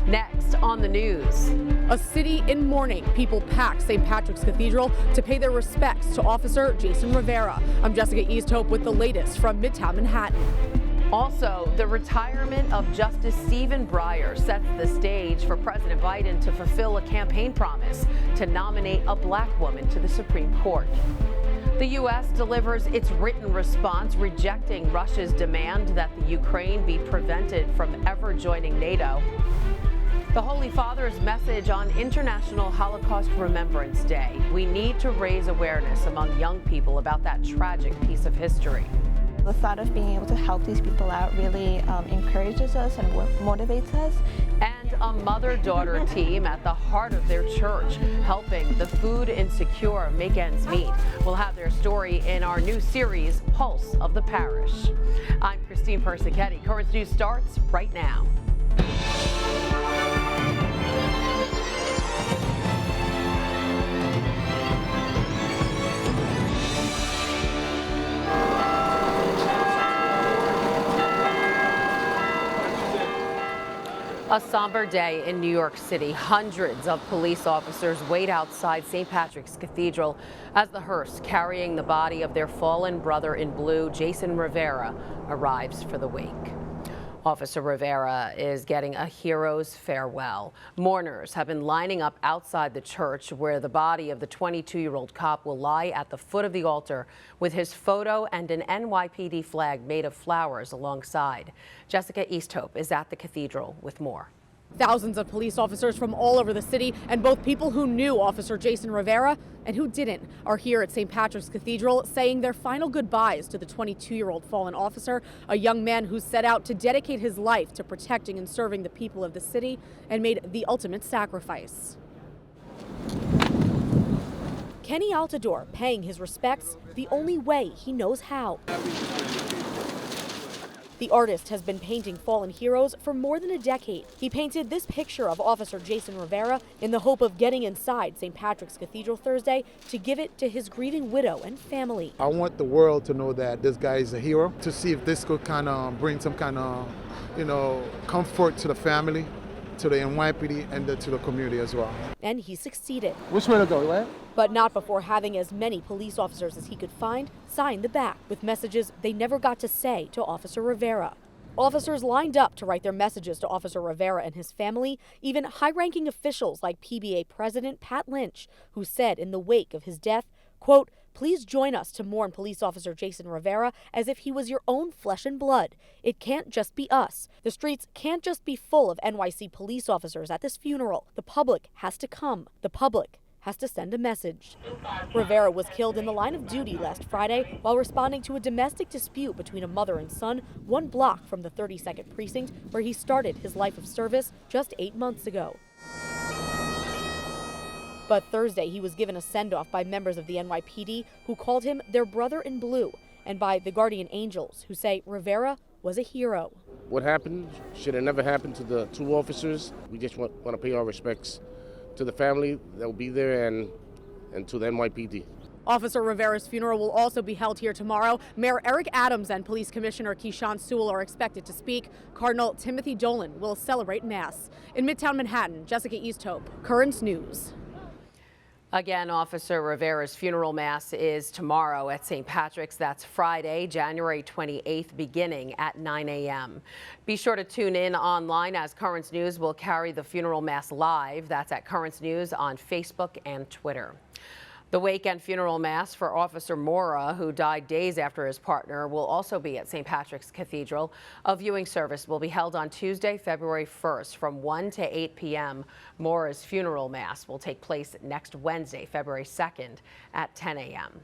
Next on the news. A city in mourning. People packed St. Patrick's Cathedral to pay their respects to Officer Jason Rivera. I'm Jessica Easthope with the latest from Midtown Manhattan. Also, the retirement of Justice Stephen Breyer sets the stage for President Biden to fulfill a campaign promise to nominate a black woman to the Supreme Court. The U.S. delivers its written response rejecting Russia's demand that the Ukraine be prevented from ever joining NATO. The Holy Father's message on International Holocaust Remembrance Day. We need to raise awareness among young people about that tragic piece of history. The thought of being able to help these people out really encourages us and motivates us. And a mother-daughter team at the heart of their church, helping the food insecure make ends meet. We'll have their story in our new series, Pulse of the Parish. I'm Christine Persichetti. Current News starts right now. A somber day in New York City. Hundreds of police officers wait outside St. Patrick's Cathedral as the hearse carrying the body of their fallen brother in blue, Jason Rivera, arrives for the wake. Officer Rivera is getting a hero's farewell. Mourners have been lining up outside the church where the body of the 22-year-old cop will lie at the foot of the altar with his photo and an NYPD flag made of flowers alongside. Jessica Easthope is at the cathedral with more. Thousands of police officers from all over the city and both people who knew Officer Jason Rivera and who didn't are here at St. Patrick's Cathedral saying their final goodbyes to the 22-year-old fallen officer, a young man who set out to dedicate his life to protecting and serving the people of the city and made the ultimate sacrifice. Kenny Altador paying his respects the only way he knows how. The artist has been painting fallen heroes for more than a decade. He painted this picture of Officer Jason Rivera in the hope of getting inside St. Patrick's Cathedral Thursday to give it to his grieving widow and family. I want the world to know that this guy is a hero, to see if this could kind of bring some kind of, comfort to the family, to the NYPD, and to the community as well. And he succeeded. Which way to go, right? But not before having as many police officers as he could find sign the back with messages they never got to say to Officer Rivera. Officers lined up to write their messages to Officer Rivera and his family, even high-ranking officials like PBA President Pat Lynch, who said in the wake of his death, quote, "Please join us to mourn Police Officer Jason Rivera as if he was your own flesh and blood. It can't just be us. The streets can't just be full of NYC police officers at this funeral. The public has to come. The public has to send a message." Rivera was killed in the line of duty last Friday while responding to a domestic dispute between a mother and son 1 block from the 32nd precinct where he started his life of service just 8 months ago. But Thursday, he was given a send-off by members of the NYPD who called him their brother in blue, and by the Guardian Angels, who say Rivera was a hero. What happened should have never happened to the 2 officers. We just want to pay our respects to the family that will be there and to the NYPD. Officer Rivera's funeral will also be held here tomorrow. Mayor Eric Adams and Police Commissioner Keyshawn Sewell are expected to speak. Cardinal Timothy Dolan will celebrate Mass. In Midtown Manhattan, Jessica Easthope, Currents News. Again, Officer Rivera's funeral mass is tomorrow at St. Patrick's. That's Friday, January 28th, beginning at 9 a.m. Be sure to tune in online as Currents News will carry the funeral mass live. That's at Currents News on Facebook and Twitter. The wake and funeral mass for Officer Mora, who died days after his partner, will also be at St. Patrick's Cathedral. A viewing service will be held on Tuesday, February 1st from 1 to 8 p.m. Mora's funeral mass will take place next Wednesday, February 2nd at 10 a.m.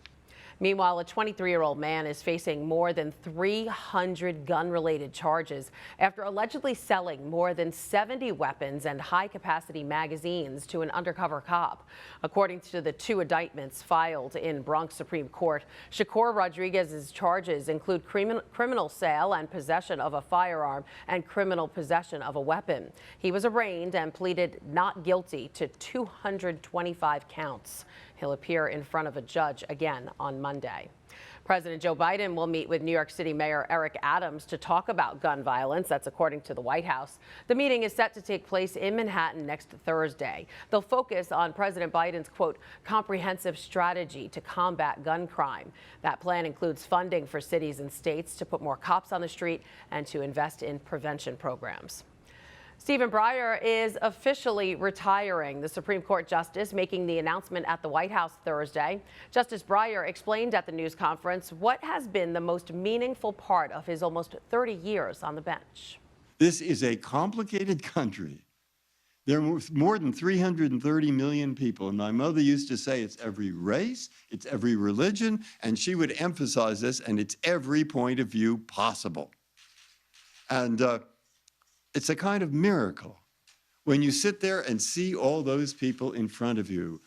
Meanwhile, a 23-year-old man is facing more than 300 gun-related charges after allegedly selling more than 70 weapons and high-capacity magazines to an undercover cop. According to the 2 indictments filed in Bronx Supreme Court, Shakur Rodriguez's charges include criminal sale and possession of a firearm and criminal possession of a weapon. He was arraigned and pleaded not guilty to 225 counts. He'll appear in front of a judge again on Monday. President Joe Biden will meet with New York City Mayor Eric Adams to talk about gun violence. That's according to the White House. The meeting is set to take place in Manhattan next Thursday. They'll focus on President Biden's, quote, comprehensive strategy to combat gun crime. That plan includes funding for cities and states to put more cops on the street and to invest in prevention programs. Stephen Breyer is officially retiring. The Supreme Court justice making the announcement at the White House Thursday. Justice Breyer explained at the news conference what has been the most meaningful part of his almost 30 years on the bench. This is a complicated country. There are more than 330 million people. And my mother used to say it's every race, it's every religion, and she would emphasize this, and it's every point of view possible. And it's a kind of miracle when you sit there and see all those people in front of you,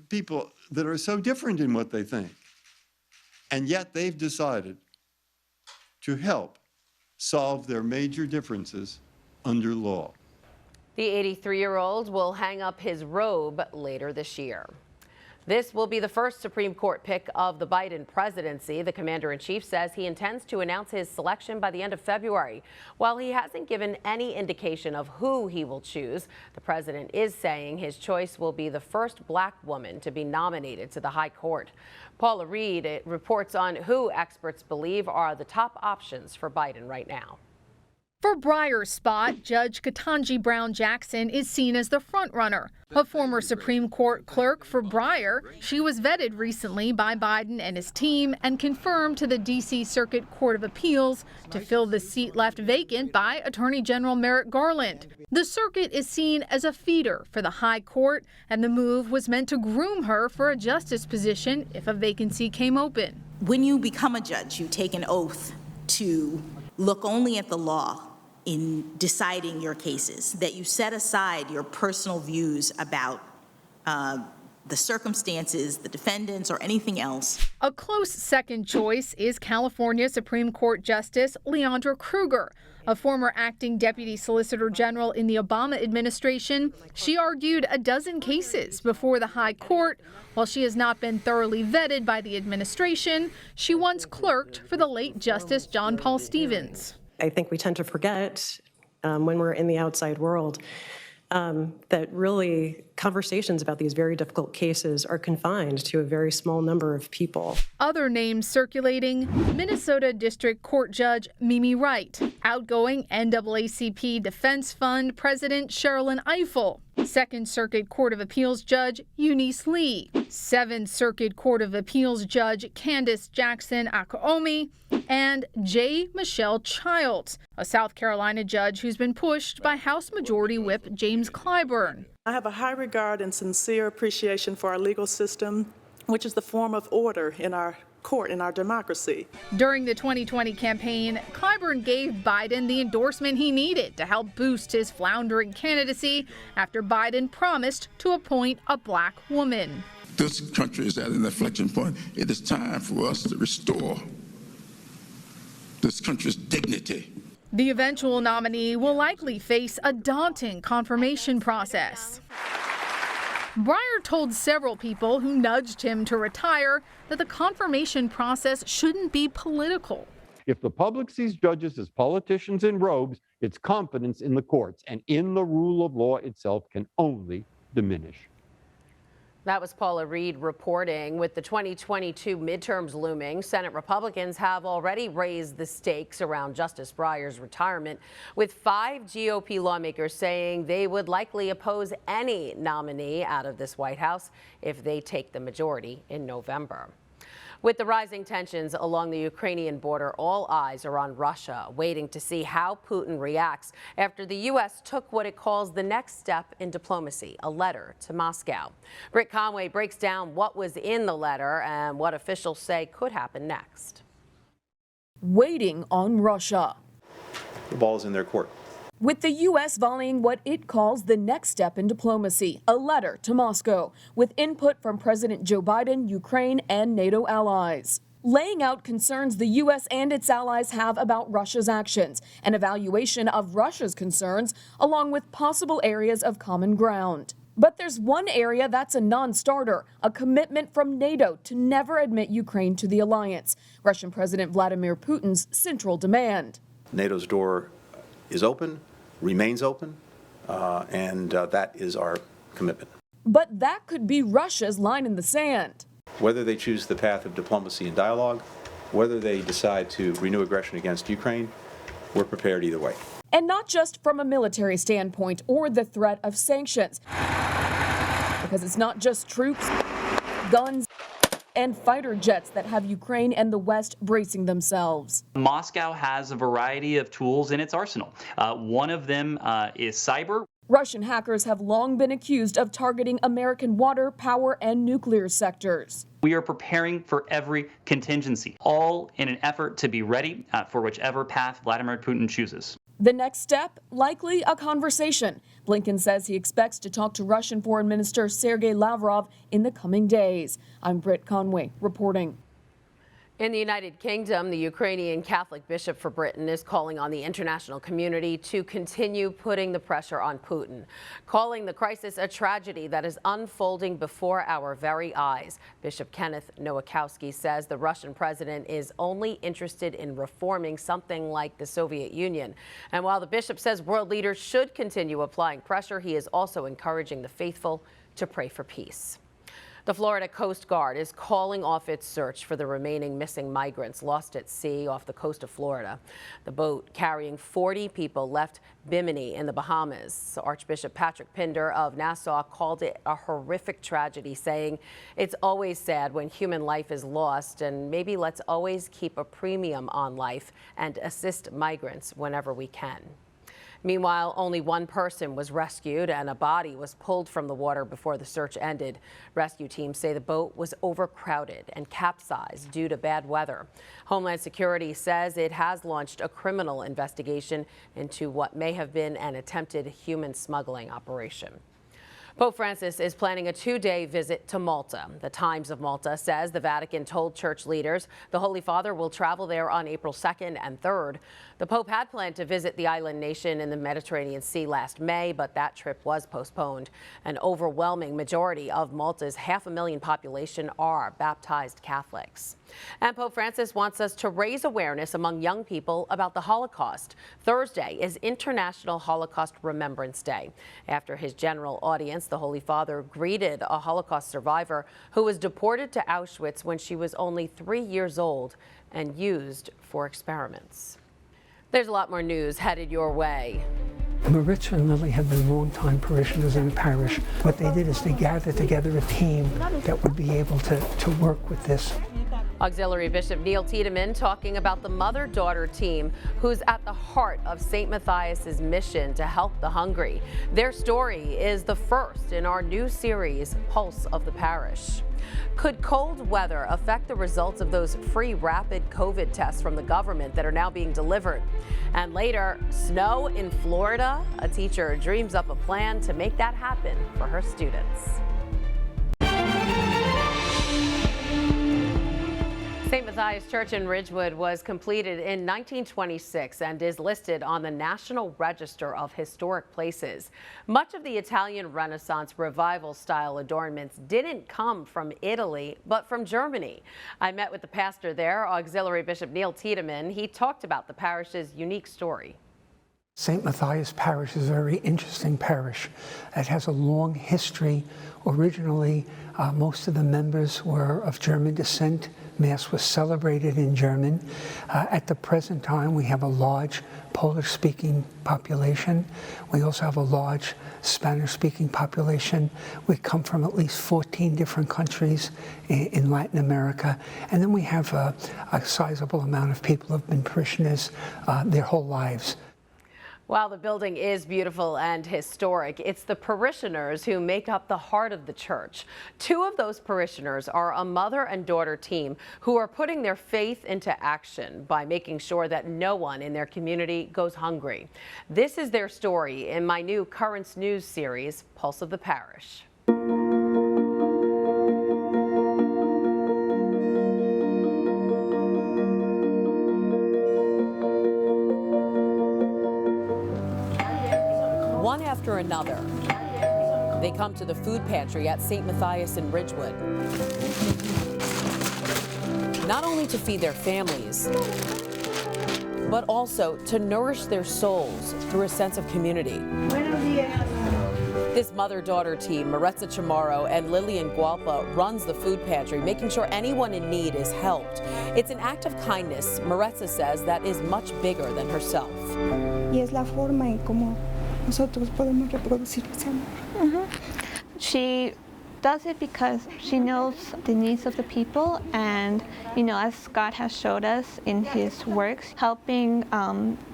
people that are so different in what they think, and yet they've decided to help solve their major differences under law. The 83-year-old will hang up his robe later this year. This will be the first Supreme Court pick of the Biden presidency. The commander-in-chief says he intends to announce his selection by the end of February. While he hasn't given any indication of who he will choose, the president is saying his choice will be the first black woman to be nominated to the high court. Paula Reed reports on who experts believe are the top options for Biden right now. For Breyer's spot, Judge Ketanji Brown Jackson is seen as the frontrunner. A former Supreme Court clerk for Breyer, she was vetted recently by Biden and his team and confirmed to the D.C. Circuit Court of Appeals to fill the seat left vacant by Attorney General Merrick Garland. The circuit is seen as a feeder for the high court, and the move was meant to groom her for a justice position if a vacancy came open. When you become a judge, you take an oath to look only at the law in deciding your cases, that you set aside your personal views about the circumstances, the defendants, or anything else. A close second choice is California Supreme Court Justice Leandra Kruger, a former acting deputy solicitor general in the Obama administration. She argued a dozen cases before the high court. While she has not been thoroughly vetted by the administration, she once clerked for the late Justice John Paul Stevens. I think we tend to forget when we're in the outside world that really conversations about these very difficult cases are confined to a very small number of people. Other names circulating: Minnesota District Court Judge Mimi Wright, outgoing NAACP Defense Fund President Sherilyn Ifill, Second Circuit Court of Appeals Judge Eunice Lee, Seventh Circuit Court of Appeals Judge Candace Jackson Akaomi, and J. Michelle Childs, a South Carolina judge who's been pushed by House Majority Whip James Clyburn. I have a high regard and sincere appreciation for our legal system, which is the form of order in our court, in our democracy. During the 2020 campaign, Clyburn gave Biden the endorsement he needed to help boost his floundering candidacy after Biden promised to appoint a black woman. This country is at an inflection point. It is time for us to restore this country's dignity. The eventual nominee will likely face a daunting confirmation process. Breyer told several people who nudged him to retire that the confirmation process shouldn't be political. If the public sees judges as politicians in robes, its confidence in the courts and in the rule of law itself can only diminish. That was Paula Reed reporting. With the 2022 midterms looming, Senate Republicans have already raised the stakes around Justice Breyer's retirement, with 5 GOP lawmakers saying they would likely oppose any nominee out of this White House if they take the majority in November. With the rising tensions along the Ukrainian border, all eyes are on Russia, waiting to see how Putin reacts after the U.S. took what it calls the next step in diplomacy, a letter to Moscow. Britt Conway breaks down what was in the letter and what officials say could happen next. Waiting on Russia. The ball's in their court. With the U.S. volleying what it calls the next step in diplomacy, a letter to Moscow, with input from President Joe Biden, Ukraine, and NATO allies, laying out concerns the U.S. and its allies have about Russia's actions, an evaluation of Russia's concerns, along with possible areas of common ground. But there's one area that's a non-starter, a commitment from NATO to never admit Ukraine to the alliance, Russian President Vladimir Putin's central demand. NATO's door is open, remains open, and that is our commitment. But that could be Russia's line in the sand. Whether they choose the path of diplomacy and dialogue, whether they decide to renew aggression against Ukraine, we're prepared either way. And not just from a military standpoint or the threat of sanctions, because it's not just troops, guns, and fighter jets that have Ukraine and the West bracing themselves. Moscow has a variety of tools in its arsenal. One of them is cyber. Russian hackers have long been accused of targeting American water, power, and nuclear sectors. We are preparing for every contingency, all in an effort to be ready for whichever path Vladimir Putin chooses. The next step, likely a conversation. Blinken says he expects to talk to Russian Foreign Minister Sergei Lavrov in the coming days. I'm Britt Conway reporting. In the United Kingdom, the Ukrainian Catholic Bishop for Britain is calling on the international community to continue putting the pressure on Putin, calling the crisis a tragedy that is unfolding before our very eyes. Bishop Kenneth Nowakowski says the Russian president is only interested in reforming something like the Soviet Union. And while the bishop says world leaders should continue applying pressure, he is also encouraging the faithful to pray for peace. The Florida Coast Guard is calling off its search for the remaining missing migrants lost at sea off the coast of Florida. The boat carrying 40 people left Bimini in the Bahamas. Archbishop Patrick Pinder of Nassau called it a horrific tragedy, saying it's always sad when human life is lost, and maybe let's always keep a premium on life and assist migrants whenever we can. Meanwhile, only one person was rescued and a body was pulled from the water before the search ended. Rescue teams say the boat was overcrowded and capsized due to bad weather. Homeland Security says it has launched a criminal investigation into what may have been an attempted human smuggling operation. Pope Francis is planning a two-day visit to Malta. The Times of Malta says the Vatican told church leaders the Holy Father will travel there on April 2nd and 3rd. The Pope had planned to visit the island nation in the Mediterranean Sea last May, but that trip was postponed. An overwhelming majority of Malta's 500,000 population are baptized Catholics. And Pope Francis wants us to raise awareness among young people about the Holocaust. Thursday is International Holocaust Remembrance Day. After his general audience, the Holy Father greeted a Holocaust survivor who was deported to Auschwitz when she was only 3 years old and used for experiments. There's a lot more news headed your way. Maritza and Lily have been longtime parishioners in the parish. What they did is they gathered together a team that would be able to work with this. Auxiliary Bishop Neil Tiedemann talking about the mother-daughter team who's at the heart of St. Matthias's mission to help the hungry. Their story is the first in our new series, Pulse of the Parish. Could cold weather affect the results of those free rapid COVID tests from the government that are now being delivered? And later, snow in Florida? A teacher dreams up a plan to make that happen for her students. St. Matthias Church in Ridgewood was completed in 1926 and is listed on the National Register of Historic Places. Much of the Italian Renaissance Revival style adornments didn't come from Italy, but from Germany. I met with the pastor there, Auxiliary Bishop Neil Tiedemann. He talked about the parish's unique story. St. Matthias Parish is a very interesting parish. It has a long history. Originally, most of the members were of German descent. Mass was celebrated in German. At the present time, we have a large Polish-speaking population. We also have a large Spanish-speaking population. We come from at least 14 different countries in Latin America. And then we have a sizable amount of people who have been parishioners their whole lives. While the building is beautiful and historic, it's the parishioners who make up the heart of the church. Two of those parishioners are a mother and daughter team who are putting their faith into action by making sure that no one in their community goes hungry. This is their story in my new Currents News series, Pulse of the Parish. One after another, They come to the food pantry at St. Matthias in Ridgewood, not only to feed their families, but also to nourish their souls through a sense of community. This mother-daughter team, Maritza Chamorro and Lillian Gualpa, runs the food pantry, making sure anyone in need is helped. It's an act of kindness, Maritza says, that is much bigger than herself. Y es la forma en cómo nosotros podemos reproducir ese amor. She does it because she knows the needs of the people, and as God has showed us in his works, helping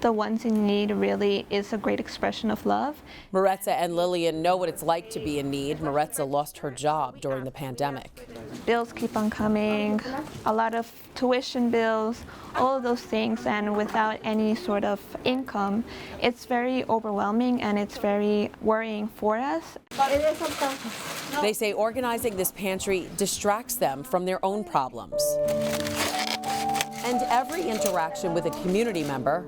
the ones in need really is a great expression of love. Maritza and Lillian know what it's like to be in need. Maritza lost her job during the pandemic. Bills keep on coming, a lot of tuition bills, all of those things, and without any sort of income, it's very overwhelming and it's very worrying for us. They say organizing this pantry distracts them from their own problems. And every interaction with a community member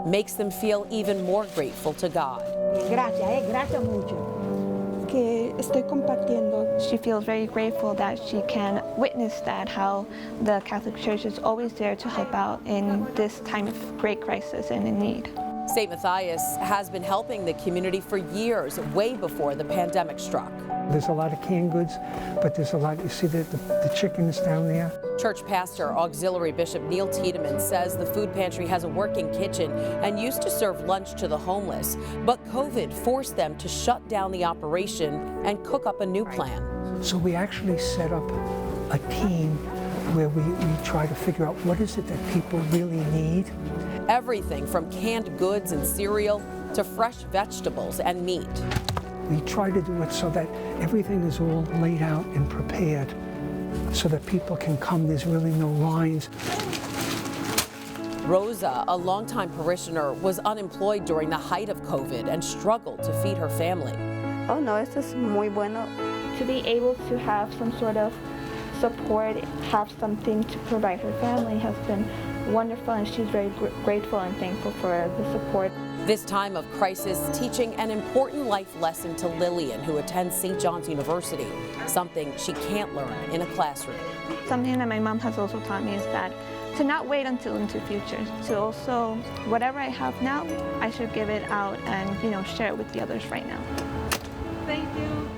makes them feel even more grateful to God. Gracias mucho. Que estoy compartiendo. She feels very grateful that she can witness that, how the Catholic Church is always there to help out in this time of great crisis and in need. St. Matthias has been helping the community for years, way before the pandemic struck. There's a lot of canned goods, but there's a lot, you see the chickens down there? Church pastor, Auxiliary Bishop Neil Tiedemann says the food pantry has a working kitchen and used to serve lunch to the homeless, but COVID forced them to shut down the operation and cook up a new plan. So we actually set up a team where we try to figure out what is it that people really need. Everything from canned goods and cereal to fresh vegetables and meat. We try to do it so that everything is all laid out and prepared so that people can come. There's really no lines. Rosa, a longtime parishioner, was unemployed during the height of COVID and struggled to feed her family. Oh no, esto es muy bueno. To be able to have some sort of support, have something to provide her family has been wonderful, and she's very grateful and thankful for the support. This time of crisis teaching an important life lesson to Lillian, who attends St. John's University, something she can't learn in a classroom. Something that my mom has also taught me is that to not wait until into future, to also, whatever I have now, I should give it out and, share it with the others right now. Thank you.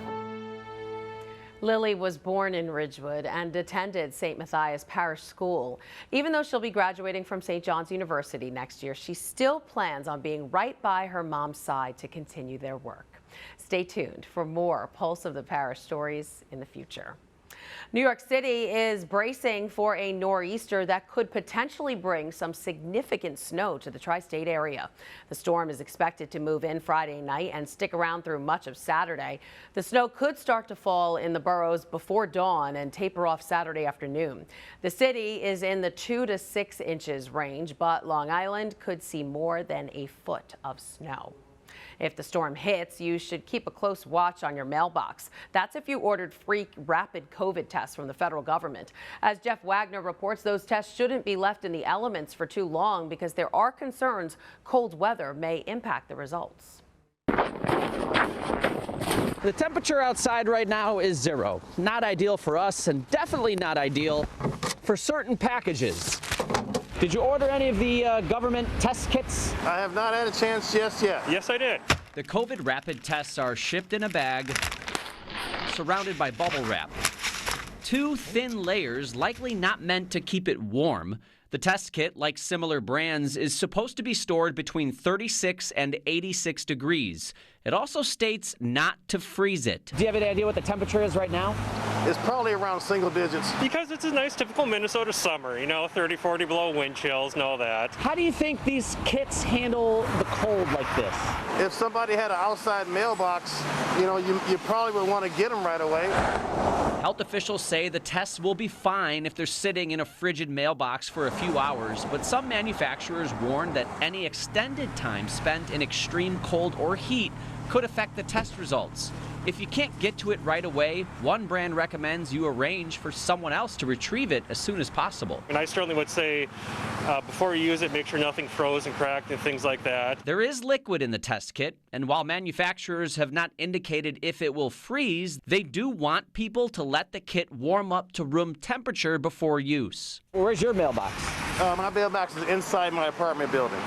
Lily was born in Ridgewood and attended St. Matthias Parish School. Even though she'll be graduating from St. John's University next year, she still plans on being right by her mom's side to continue their work. Stay tuned for more Pulse of the Parish stories in the future. New York City is bracing for a nor'easter that could potentially bring some significant snow to the tri-state area. The storm is expected to move in Friday night and stick around through much of Saturday. The snow could start to fall in the boroughs before dawn and taper off Saturday afternoon. The city is in the 2 to 6 inches range, but Long Island could see more than a foot of snow. If the storm hits, you should keep a close watch on your mailbox. That's if you ordered free rapid COVID tests from the federal government. As Jeff Wagner reports, those tests shouldn't be left in the elements for too long because there are concerns cold weather may impact the results. The temperature outside right now is 0. Not ideal for us and definitely not ideal for certain packages. Did you order any of the government test kits? I have not had a chance just yet. Yes, I did. The COVID rapid tests are shipped in a bag, surrounded by bubble wrap. 2 thin layers, likely not meant to keep it warm. The test kit, like similar brands, is supposed to be stored between 36 and 86 degrees. It also states not to freeze it. Do you have any idea what the temperature is right now? It's probably around single digits. Because it's a nice typical Minnesota summer, 30, 40 below wind chills and all that. How do you think these kits handle the cold like this? If somebody had an outside mailbox, you probably would want to get them right away. Health officials say the tests will be fine if they're sitting in a frigid mailbox for a few hours, but some manufacturers warn that any extended time spent in extreme cold or heat could affect the test results. If you can't get to it right away, one brand recommends you arrange for someone else to retrieve it as soon as possible. And I certainly would say before you use it, make sure nothing froze and cracked and things like that. There is liquid in the test kit, and while manufacturers have not indicated if it will freeze, they do want people to let the kit warm up to room temperature before use. Where's your mailbox? My mailbox is inside my apartment building.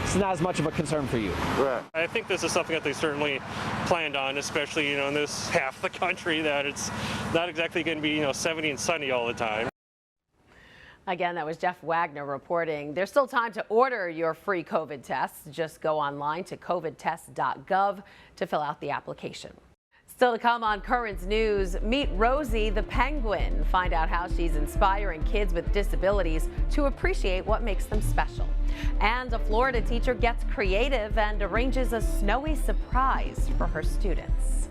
It's not as much of a concern for you. Right. I think this is something that they certainly planned on, especially, in this half of the country that it's not exactly going to be, 70 and sunny all the time. Again, that was Jeff Wagner reporting. There's still time to order your free COVID tests. Just go online to covidtest.gov to fill out the application. Still to come on Currents News, meet Rosie the penguin. Find out how she's inspiring kids with disabilities to appreciate what makes them special. And a Florida teacher gets creative and arranges a snowy surprise for her students.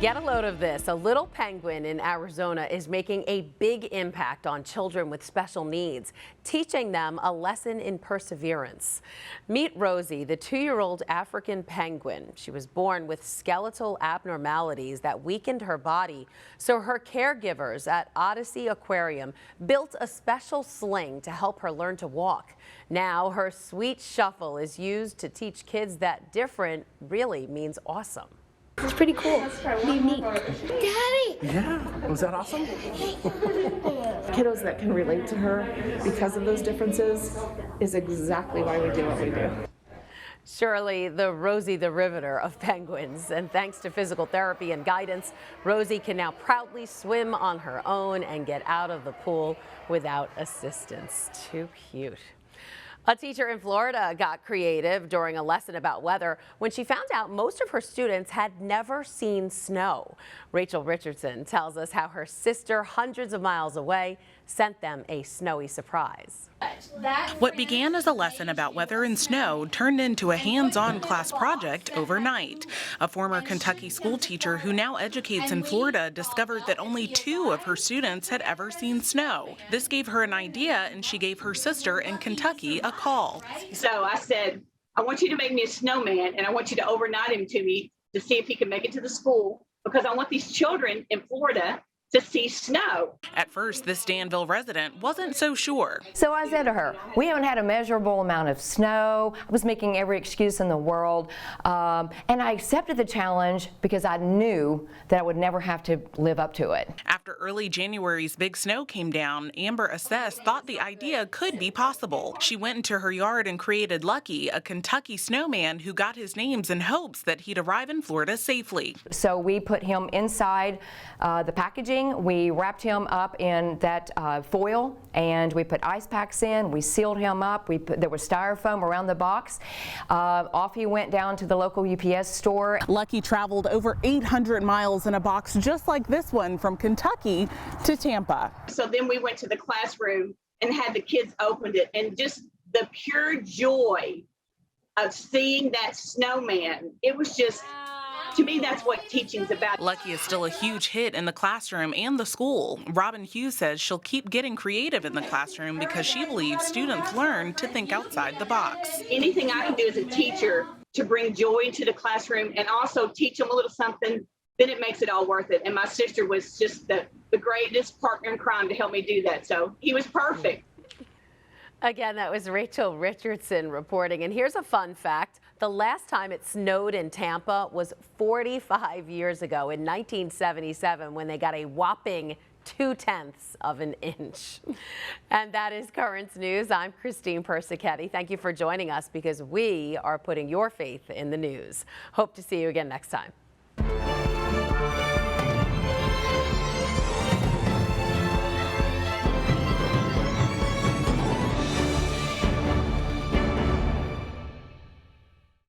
Get a load of this. A little penguin in Arizona is making a big impact on children with special needs, teaching them a lesson in perseverance. Meet Rosie, the 2-year-old African penguin. She was born with skeletal abnormalities that weakened her body, so her caregivers at Odyssey Aquarium built a special sling to help her learn to walk. Now her sweet shuffle is used to teach kids that different really means awesome. It's pretty cool. Unique. Daddy! Yeah, was that awesome? Kiddos that can relate to her because of those differences is exactly why we do what we do. Surely the Rosie the Riveter of penguins. And thanks to physical therapy and guidance, Rosie can now proudly swim on her own and get out of the pool without assistance. Too cute. A teacher in Florida got creative during a lesson about weather when she found out most of her students had never seen snow. Rachel Richardson tells us how her sister, hundreds of miles away, sent them a snowy surprise. What began as a lesson about weather and snow turned into a hands-on class project overnight. A former Kentucky school teacher who now educates in Florida discovered that only 2 of her students had ever seen snow. This gave her an idea, and she gave her sister in Kentucky a call. So I said, I want you to make me a snowman, and I want you to overnight him to me to see if he can make it to the school, because I want these children in Florida to see snow. At first, this Danville resident wasn't so sure. So I said to her, we haven't had a measurable amount of snow. I was making every excuse in the world. And I accepted the challenge because I knew that I would never have to live up to it. After early January's big snow came down, Amber Assess thought the idea could be possible. She went into her yard and created Lucky, a Kentucky snowman who got his names in hopes that he'd arrive in Florida safely. So we put him inside the packaging. We wrapped him up in that foil, and we put ice packs in. We sealed him up. There was styrofoam around the box. Off he went down to the local UPS store. Lucky traveled over 800 miles in a box just like this one from Kentucky to Tampa. So then we went to the classroom and had the kids open it, and just the pure joy of seeing that snowman, it was just, to me, that's what teaching's about. Lucky is still a huge hit in the classroom and the school. Robin Hughes says she'll keep getting creative in the classroom because she believes students learn to think outside the box. Anything I can do as a teacher to bring joy into the classroom and also teach them a little something, then it makes it all worth it. And my sister was just the greatest partner in crime to help me do that. So he was perfect. Again, that was Rachel Richardson reporting. And here's a fun fact. The last time it snowed in Tampa was 45 years ago in 1977 when they got a whopping 0.2 of an inch. And that is Currents News. I'm Christine Persichetti. Thank you for joining us because we are putting your faith in the news. Hope to see you again next time.